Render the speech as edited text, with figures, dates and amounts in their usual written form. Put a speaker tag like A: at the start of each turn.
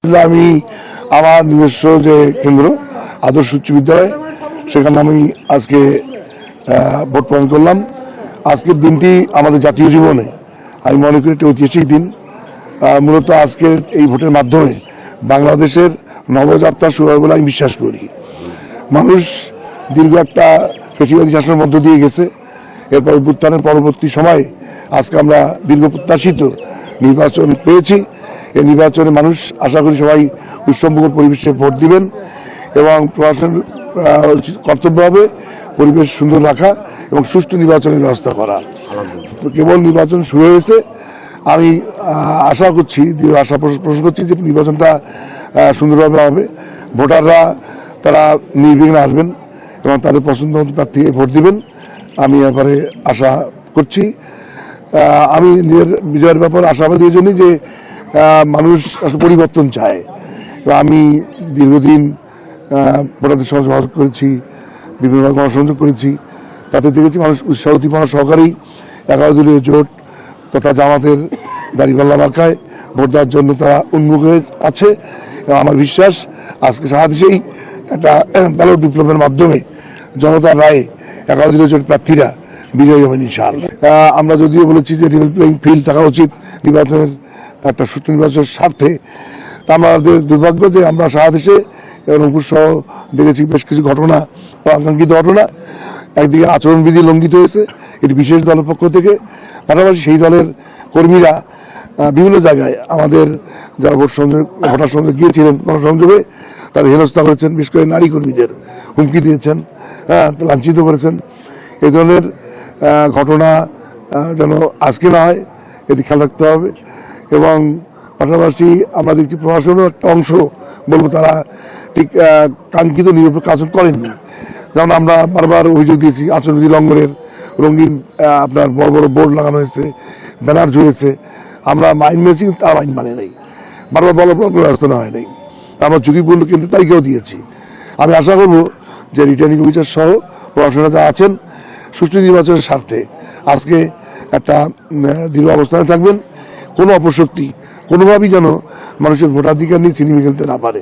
A: আমি আমার নিজস্ব যে কেন্দ্র আদর্শ উচ্চ বিদ্যালয় সেখানে আমি আজকে ভোট প্রদান করলাম। আজকের দিনটি আমাদের জাতীয় জীবনে আমি মনে করি একটি ঐতিহাসিক দিন। মূলত আজকের এই ভোটের মাধ্যমে বাংলাদেশের নবযাত্রা শুরু হবে বলে আমি বিশ্বাস করি। মানুষ দীর্ঘ একটা ফ্যাসিবাদী শাসনের মধ্য দিয়ে গেছে, এরপর অভ্যুত্থানের পরবর্তী সময়ে আজকে আমরা দীর্ঘ প্রত্যাশিত নির্বাচন পেয়েছি। এই নির্বাচনে মানুষ আশা করি সবাই উৎসবমুখর পরিবেশে ভোট দিবেন এবং প্রশাসনের কর্তব্য হবে পরিবেশ সুন্দর রাখা এবং সুষ্ঠু নির্বাচনের ব্যবস্থা করা। কেবল নির্বাচন শুরু হয়েছে, আমি আশা করছি, আশা পোষণ করছি যে নির্বাচনটা সুন্দরভাবে হবে। ভোটাররা তারা নির্বিঘ্নে আসবেন এবং তাদের পছন্দ মতো প্রার্থীকে ভোট দিবেন, আমি এবারে আশা করছি। আমি নিজের বিজয়ের ব্যাপারে আশাবাদী এই জন্যই যে মানুষ আসলে পরিবর্তন চায়। আমি দীর্ঘদিন ভোটারদের সঙ্গে সহযোগ করেছি, বিভিন্ন গণসংযোগ করেছি, তাতে দেখেছি মানুষ উৎসাহ উদ্দীপনা সহকারেই 11 দলীয় জোট তথা জামাতের দাঁড়িপাল্লা মার্কায় ভোট দেওয়ার জন্য তারা উন্মুখ হয়ে আছে। এবং আমার বিশ্বাস আজকে সারা দেশেই একটা ব্যালট বিপ্লবের মাধ্যমে জনতার রায়ে 11 দলীয় জোট প্রার্থীরা বিজয়ী হবেন ইনশাআল্লাহ। আমরা যদিও বলেছি যে লেভেল প্লেইং ফিল্ড থাকা উচিত নির্বাচনের, একটা সুষ্ঠু নির্বাচনের স্বার্থে, তা আমাদের দুর্ভাগ্য যে আমরা সারা দেশে রংপুর সহ দেখেছি বেশ কিছু ঘটনা, আকাঙ্ক্ষিত ঘটনা। একদিকে আচরণবিধি লঙ্ঘিত হয়েছে এটি বিশেষ দলের পক্ষ থেকে, পাশাপাশি সেই দলের কর্মীরা বিভিন্ন জায়গায় আমাদের যারা ভোটার সংযোগ গিয়েছিলেন গণসংযোগে তাদের হেনস্থা করেছেন, বিশেষ করে নারী কর্মীদের হুমকি দিয়েছেন, লাঞ্ছিত করেছেন। এই ধরনের ঘটনা যেন আজকে না হয় এটি খেয়াল রাখতে হবে। এবং পাশাপাশি আমরা দেখছি প্রশাসনের একটা অংশ বলবো তারা ঠিক কাঙ্ক্ষিত নিরপেক্ষ আচরণ করেননি। যেমন আমরা বারবার অভিযোগ দিয়েছি আচরণবিধি লঙ্ঘনের, রঙিন আপনার বড় বড় বোর্ড লাগানো হয়েছে, ব্যানার ঝুলেছে, আমরা আইন মেনেছি তার আইন মানে নেই, বারবার বলার পর ব্যবস্থা নেওয়া হয় নাই। আমরা ঝুঁকিপূর্ণ কিন্তু তালিকাও দিয়েছি। আমি আশা করব যে রিটার্নিং অফিসার সহ প্রশাসনে যারা আছেন সুষ্ঠু নির্বাচনের স্বার্থে আজকে একটা দৃঢ় অবস্থানে থাকবেন। কোনো অপশক্তি কোনোভাবেই যেন মানুষের ভোটাধিকার নিয়ে ছিনিমিনি খেলতে না পারে।